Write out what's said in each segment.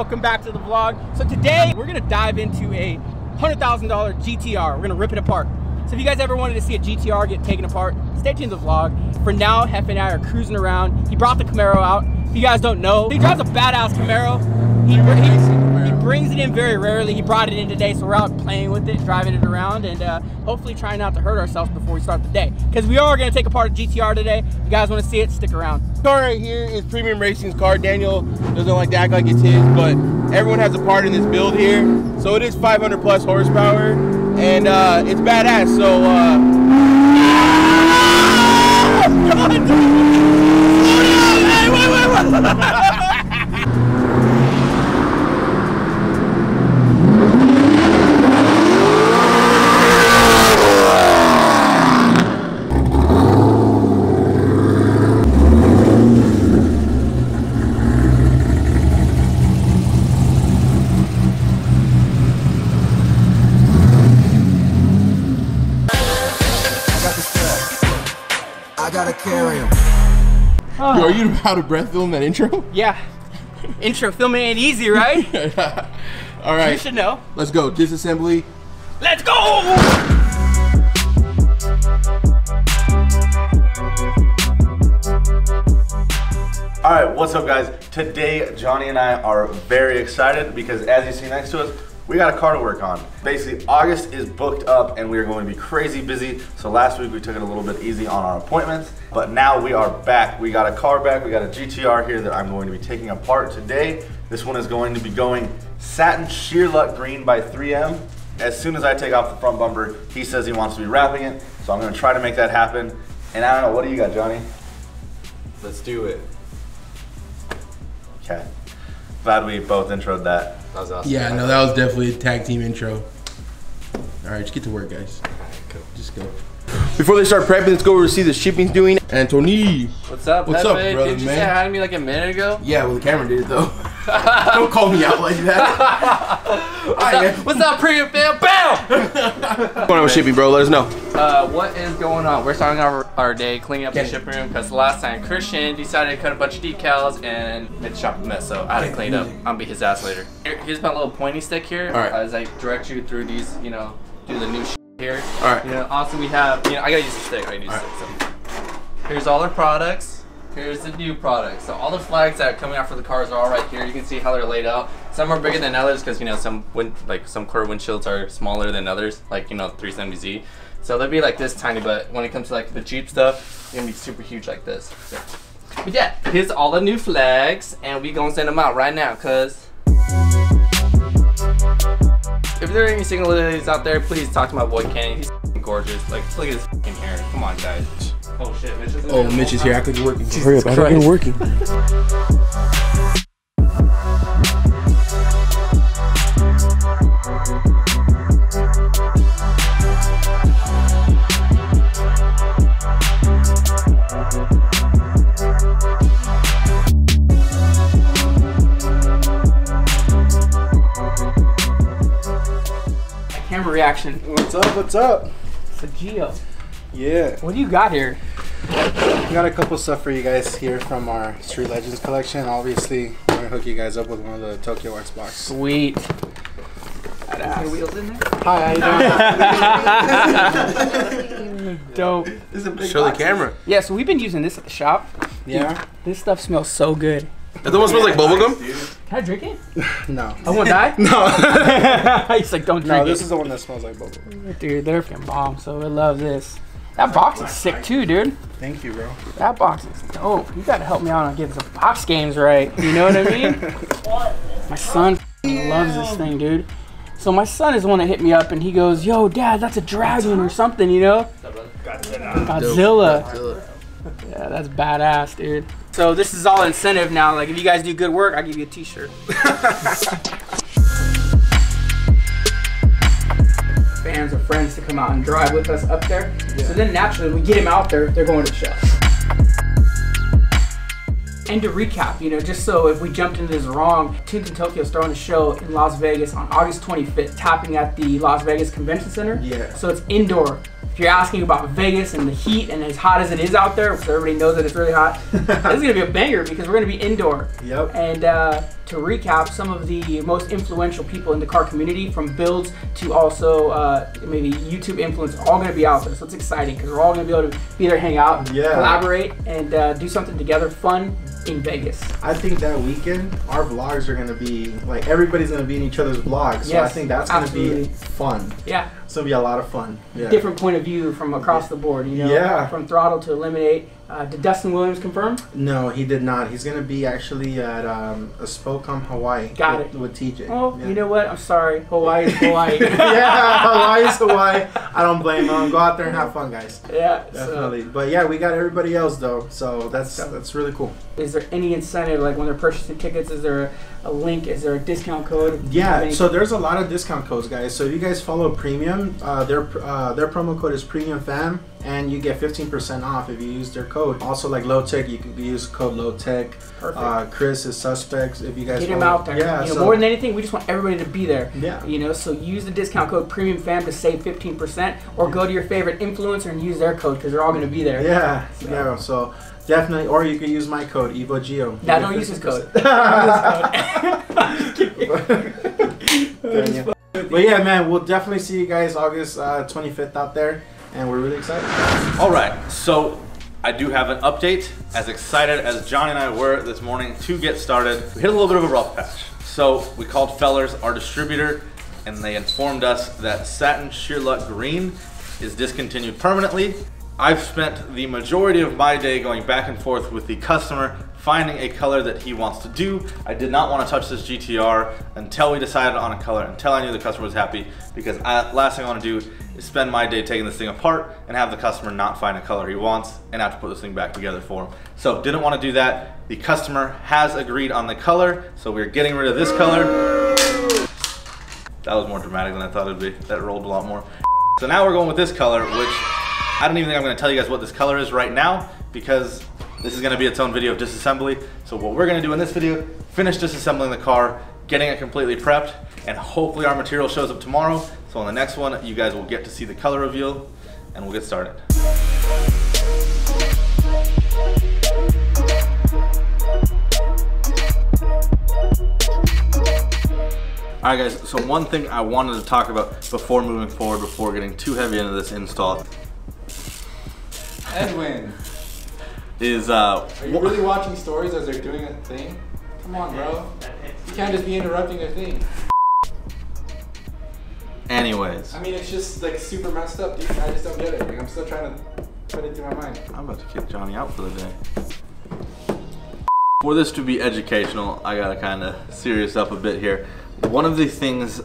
welcome back to the vlog. So today we're gonna dive into a $100,000 GTR. We're gonna rip it apart. So if you guys ever wanted to see a GTR get taken apart, stay tuned to the vlog. For now, Jefe and I are cruising around. He brought the Camaro out. If you guys don't know, he drives a badass Camaro. He brings it in very rarely. He brought it in today, so we're out playing with it, driving it around, and hopefully trying not to hurt ourselves before we start the day. Because we are gonna take apart a GTR today. If you guys wanna see it, stick around. This car right here is Premium Racing's car. Daniel doesn't like to act like it's his, but everyone has a part in this build here. So it is 500 plus horsepower, and it's badass, so Hey, wait. I gotta carry him. Yo, are you out of breath filming that intro? Yeah. Intro filming ain't easy, right? All right. You should know. Let's go. Disassembly. Let's go! All right, what's up guys? Today, Johnnee and I are very excited because as you see next to us, we got a car to work on. Basically, August is booked up and we are going to be crazy busy. So last week we took it a little bit easy on our appointments, but now we are back. We got a car back, we got a GTR here that I'm going to be taking apart today. This one is going to be going satin sheer luck green by 3M. As soon as I take off the front bumper, he says he wants to be wrapping it. So I'm gonna try to make that happen. And I don't know, what do you got, Johnnee? Let's do it. Okay. Glad we both introed that. That was awesome. Yeah, no, that was definitely a tag team intro. All right, just get to work, guys. Cool. Just go. Before they start prepping, let's go over to see the shipping's doing. Antony. What's up, What's up, Jefe? brother, Did you man? say hi to me like a minute ago? Yeah, well, the camera did it, though. Don't call me out like that. What's up, premium fam? Bow! What's going on with shipping, bro? Let us know. What is going on? We're starting our day cleaning up the shipping room because last time Christian decided to cut a bunch of decals and Mitch chopped a mess, so I had to clean it up. I'll beat his ass later. Here's my little pointy stick here. All right. As I direct you through these, you know, do the new shit here. All right. You know, also we have, you know, I gotta use the stick. So here's all our products. Here's the new products. So all the flags that are coming out for the cars are all right here. You can see how they're laid out. Some are bigger than others because, you know, some curved windshields are smaller than others, like, you know, 370Z. So they'll be like this tiny, but when it comes to like the Jeep stuff, it's gonna be super huge like this. So. But yeah, here's all the new flags, and we gonna send them out right now, cause if there are any single ladies out there, please talk to my boy Kenny. He's gorgeous. Like, look at his fucking hair. Come on, guys. Oh shit, Mitch is Oh, Mitch is here. I could be working. Hurry up, I think you're working. Camera reaction. What's up? What's up? It's a Geo. Yeah, What do you got here? we got a couple stuff for you guys here from our Street Legends collection. Obviously, we're gonna hook you guys up with one of the Tokyo X box. Sweet. Are wheels in there? Hi, how you doing? Dope. Show the camera. Yeah, so we've been using this at the shop. Yeah? This stuff smells so good. That one smells like bubblegum? Can I drink it? No. I won't die? No. He's like, don't drink No, it. this is the one that smells like bubble. Dude, they're fucking bomb, so we love this. That box is sick too, dude. Thank you, bro. That box is dope. You gotta help me out on getting some box games right. You know what I mean? My son loves this thing, dude. So my son is the one that hit me up and he goes, yo, Dad, that's a dragon or something, you know? Godzilla. Yeah, that's badass, dude. So this is all incentive now. Like, if you guys do good work, I'll give you a t-shirt. Fans or friends to come out and drive with us up there. Yeah. So then naturally, we get them out there, they're going to the show. And to recap, you know, just so if we jumped into this wrong, Tunes in Tokyo is throwing a show in Las Vegas on August 25th, tapping at the Las Vegas Convention Center. Yeah. So it's indoor. If you're asking about Vegas and the heat and as hot as it is out there, so everybody knows that it's really hot, this is gonna be a banger because we're gonna be indoor. Yep. And to recap some of the most influential people in the car community, from builds to also maybe YouTube influence, all going to be out there. So it's exciting because we're all going to be able to be there, hang out, collaborate, and do something together fun in Vegas. I think that weekend our vlogs are going to be like, everybody's going to be in each other's vlogs. So I think that's going to be fun. Yeah. It's going to be a lot of fun. Yeah. Different point of view from across the board, you know? Yeah. From throttle to eliminate. Did Dustin Williams confirm? No, he did not. He's going to be actually at a Spokane, Hawaii. Got it. With TJ. Oh, you know what? I'm sorry. Hawaii is Hawaii. Yeah, Hawaii's Hawaii. I don't blame them. Go out there and have fun, guys. Yeah. Definitely. But yeah, we got everybody else though. So that's really cool. Is there any incentive, like when they're purchasing tickets, is there a link? Is there a discount code? Yeah, so there's a lot of discount codes, guys. So if you guys follow Premium, their promo code is PremiumFam, and you get 15% off if you use their code. Also, like Low Tech, you can use code Low Tech. Perfect. Chris is Suspects. If you guys get him out there. Yeah, you know, more than anything, we just want everybody to be there. Yeah. You know, so use the discount code PremiumFam to save 15%, or go to your favorite influencer and use their code because they're all going to be there. Yeah. Yeah. So definitely, or you can use my code EvoGeo. Now don't use his code. But yeah, man, we'll definitely see you guys August 25th out there, and we're really excited. All right, so I do have an update. As excited as Johnny and I were this morning to get started, we hit a little bit of a rough patch. So we called Fellers, our distributor, and they informed us that Satin Sheer Luck Green is discontinued permanently. I've spent the majority of my day going back and forth with the customer, finding a color that he wants to do. I did not want to touch this GTR until we decided on a color, until I knew the customer was happy, because last thing I want to do is spend my day taking this thing apart and have the customer not find a color he wants and have to put this thing back together for him. So didn't want to do that. The customer has agreed on the color, so we're getting rid of this color. That was more dramatic than I thought it'd be. That rolled a lot more. So now we're going with this color, which I don't even think I'm going to tell you guys what this color is right now, because this is going to be its own video of disassembly. So what we're going to do in this video, finish disassembling the car, getting it completely prepped, and hopefully our material shows up tomorrow. So on the next one, you guys will get to see the color reveal, and we'll get started. All right guys, so one thing I wanted to talk about before moving forward, before getting too heavy into this install, Edwin, is are you really watching stories as they're doing a thing? Come on, bro. You can't just be interrupting their thing. anyways. I mean, it's just like super messed up, dude. I just don't get it. Like, I'm still trying to put it through my mind. I'm about to kick Johnny out for the day. For this to be educational, I gotta kind of serious up a bit here. One of the things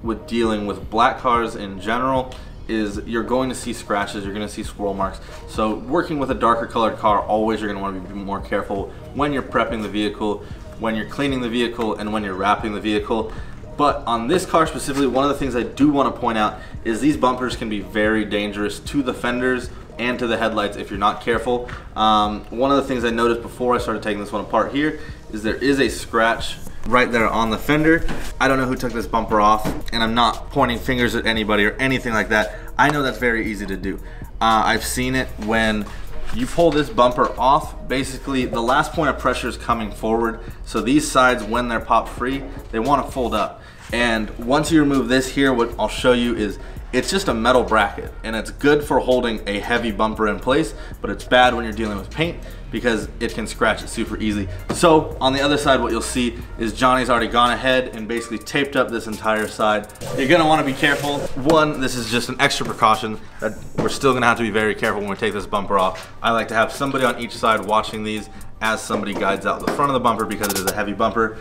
with dealing with black cars in general is you're going to see scratches, you're going to see swirl marks. So working with a darker colored car, always you're going to want to be more careful when you're prepping the vehicle, when you're cleaning the vehicle, and when you're wrapping the vehicle. But on this car specifically, one of the things I do want to point out is these bumpers can be very dangerous to the fenders and to the headlights if you're not careful. One of the things I noticed before I started taking this one apart here is there is a scratch right there on the fender. I don't know who took this bumper off, and I'm not pointing fingers at anybody or anything like that. I know that's very easy to do. I've seen it when you pull this bumper off, basically the last point of pressure is coming forward. So these sides, when they're popped free, they want to fold up. And once you remove this here, what I'll show you is it's just a metal bracket, and it's good for holding a heavy bumper in place, but it's bad when you're dealing with paint because it can scratch it super easy. So on the other side, what you'll see is Johnny's already gone ahead and basically taped up this entire side. You're gonna wanna be careful. One, this is just an extra precaution that we're still gonna have to be very careful when we take this bumper off. I like to have somebody on each side watching these as somebody guides out the front of the bumper because it is a heavy bumper.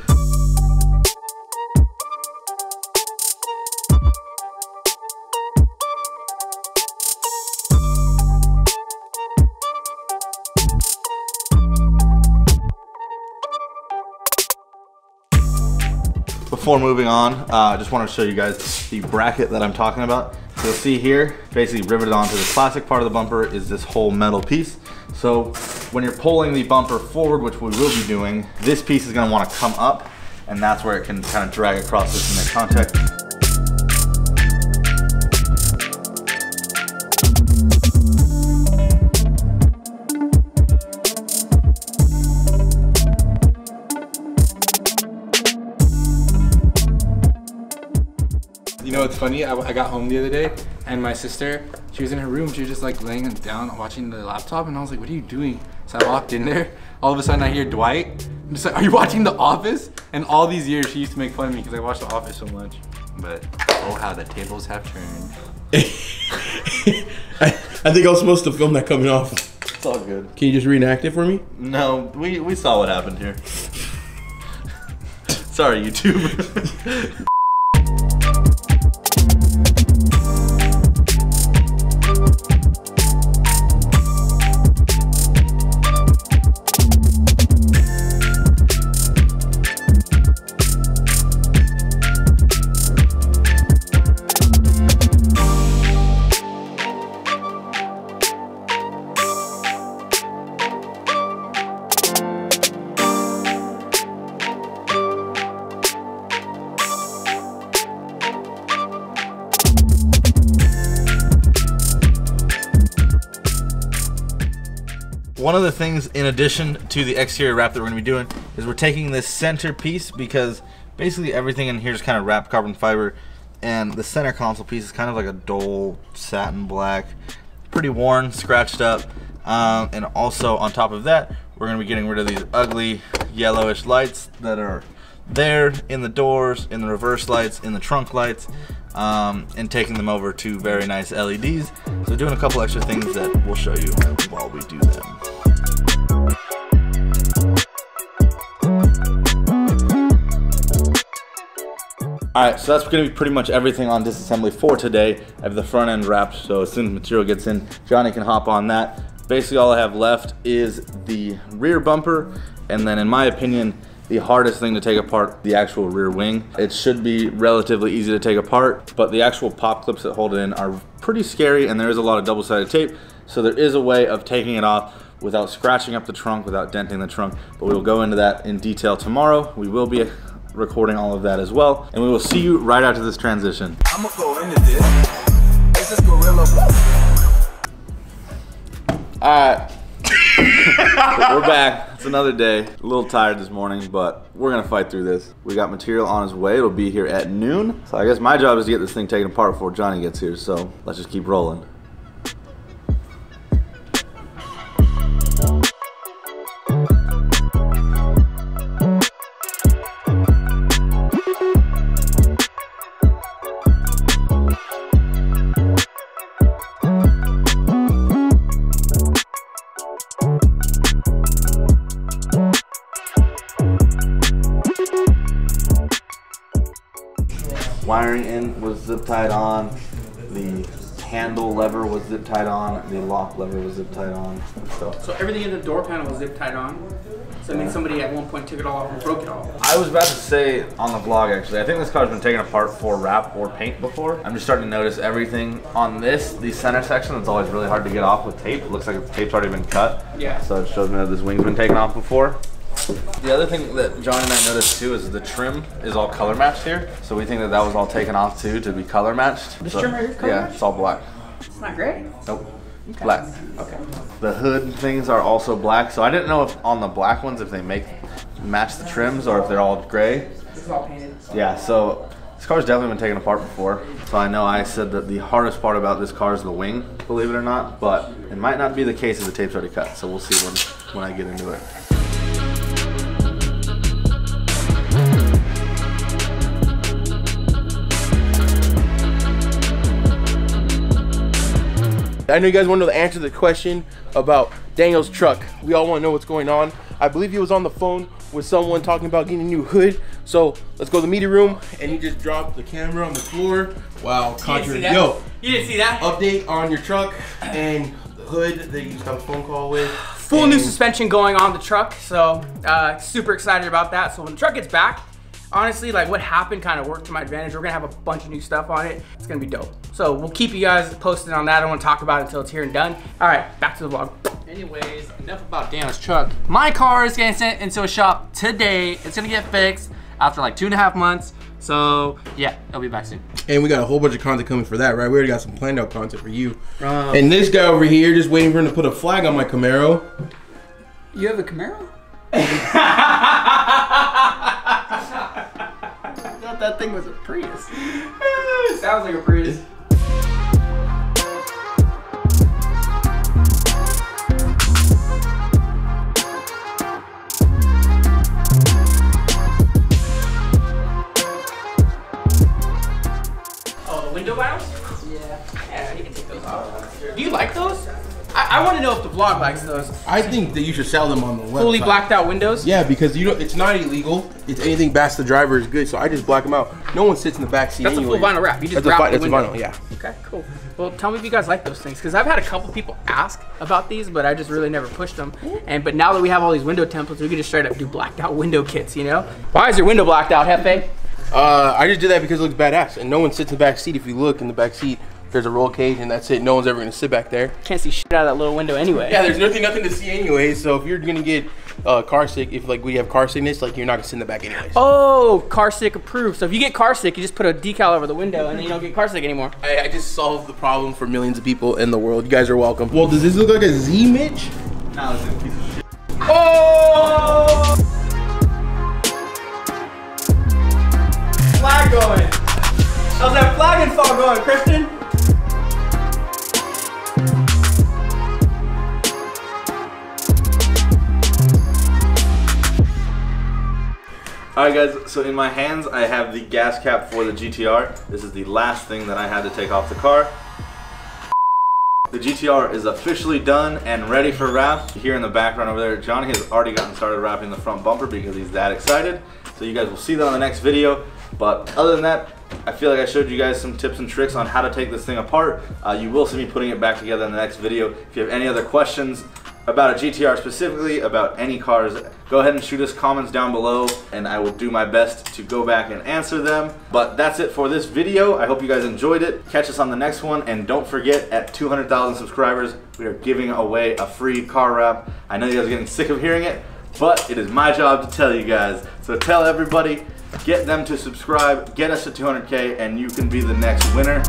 Before moving on, I just want to show you guys the bracket that I'm talking about. So you'll see here, basically riveted onto the plastic part of the bumper is this whole metal piece. So when you're pulling the bumper forward, which we will be doing, this piece is going to want to come up, and that's where it can kind of drag across this and make contact. funny. I got home the other day, and my sister, she was in her room. She was just like laying down watching the laptop, and I was like, "What are you doing?" So I walked in there. All of a sudden, I hear Dwight. I'm just like, "Are you watching The Office?" And all these years, she used to make fun of me because I watched The Office so much. But oh, how the tables have turned. I think I was supposed to film that coming off. It's all good. Can you just reenact it for me? No, we saw what happened here. Sorry, YouTube. One of the things in addition to the exterior wrap that we're going to be doing is we're taking this center piece, because basically everything in here is kind of wrapped carbon fiber, and the center console piece is kind of like a dull satin black, pretty worn, scratched up, and also on top of that we're going to be getting rid of these ugly yellowish lights that are there in the doors, in the reverse lights, in the trunk lights, and taking them over to very nice LEDs. So doing a couple extra things that we'll show you while we do them. Alright, so that's going to be pretty much everything on disassembly for today. I have the front end wrapped, so as soon as material gets in, Johnny can hop on that. Basically all I have left is the rear bumper, and then in my opinion, the hardest thing to take apart, the actual rear wing. It should be relatively easy to take apart, but the actual pop clips that hold it in are pretty scary, and there is a lot of double-sided tape, so there is a way of taking it off without scratching up the trunk, without denting the trunk, but we will go into that in detail tomorrow. We will be recording all of that as well, and we will see you right after this transition. I'ma go into this. This is gorilla. Alright. We're back. It's another day. A little tired this morning, but we're gonna fight through this. We got material on its way. It'll be here at noon. So I guess my job is to get this thing taken apart before Johnny gets here, so let's just keep rolling. Wiring in was zip tied on, the handle lever was zip tied on, the lock lever was zip tied on. So everything in the door panel was zip tied on. So I mean, somebody at one point took it all off and broke it all. I was about to say on the vlog, actually, I think this car's been taken apart for wrap or paint before. I'm just starting to notice everything on this, the center section, that's always really hard to get off with tape. It looks like the tape's already been cut. Yeah. So it shows me that this wing's been taken off before. The other thing that John and I noticed too is the trim is all color matched here. So we think that that was all taken off too to be color matched. This trim right here is color matched? Yeah, it's all black. It's not gray? Nope. Okay. Black. Okay. The hood things are also black. So I didn't know if on the black ones if they match the trims or if they're all gray. This is all painted. Yeah, so this car's definitely been taken apart before. So I know I said that the hardest part about this car is the wing, believe it or not, but it might not be the case if the tape's already cut. So we'll see when I get into it. I know you guys want to know the answer to the question about Daniel's truck. We all want to know what's going on. I believe he was on the phone with someone talking about getting a new hood. So let's go to the media room, and he just dropped the camera on the floor. Wow, Contra. Yo, you didn't see that? Update on your truck and the hood that you just got a phone call with. Full new suspension going on the truck, so super excited about that. So when the truck gets back, honestly, like what happened kind of worked to my advantage. We're gonna have a bunch of new stuff on it. It's gonna be dope. So we'll keep you guys posted on that. I don't want to talk about it until it's here and done. All right, back to the vlog. Anyways, enough about Daniel's truck. My car is getting sent into a shop today. It's gonna get fixed after like 2.5 months. So yeah, it'll be back soon. And we got a whole bunch of content coming for that, right? We already got some planned out content for you. And this guy over here just waiting for him to put a flag on my Camaro. You have a Camaro? Shut that thing was a Prius. Sounds like a Prius. Oh, the window mounts? Yeah, you can take those off. Do you like those? I want to know if the vlog likes those. I think that you should sell them on the website. Fully blacked out windows? Yeah, because you know it's not illegal. It's anything past the driver is good, so I just black them out. No one sits in the back seat. That's anyways. a full vinyl wrap. You just That's wrap the a window. vinyl, yeah. Okay, cool. Well, tell me if you guys like those things, because I've had a couple people ask about these, but I just really never pushed them. But now that we have all these window templates, we can just straight up do blacked out window kits, you know? Why is your window blacked out, Jefe? I just did that because it looks badass, and no one sits in the back seat. If you look in the back seat, there's a roll cage, and that's it. No one's ever gonna sit back there. Can't see shit out of that little window anyway. Yeah, there's nothing to see anyway. So if you're gonna get car sick, if like we have car sickness, like you're not gonna sit in the back anyways. Oh, car sick approved. So if you get car sick, you just put a decal over the window, and then you don't get car sick anymore. I just solved the problem for millions of people in the world. You guys are welcome. Well, does this look like a Z, Mitch? No, it's a piece of shit. Oh! Flag going. How's that flag install going, Kristen? Alright guys, so in my hands I have the gas cap for the GTR. This is the last thing that I had to take off the car. The GTR is officially done and ready for wrap. Here in the background over there, Johnnee has already gotten started wrapping the front bumper because he's that excited. So you guys will see that on the next video. But other than that, I feel like I showed you guys some tips and tricks on how to take this thing apart. You will see me putting it back together in the next video. If you have any other questions about a GTR specifically, about any cars, go ahead and shoot us comments down below and I will do my best to go back and answer them. But that's it for this video. I hope you guys enjoyed it. Catch us on the next one, and don't forget, at 200,000 subscribers, we are giving away a free car wrap. I know you guys are getting sick of hearing it, but it is my job to tell you guys. So tell everybody, get them to subscribe, get us to 200K, and you can be the next winner.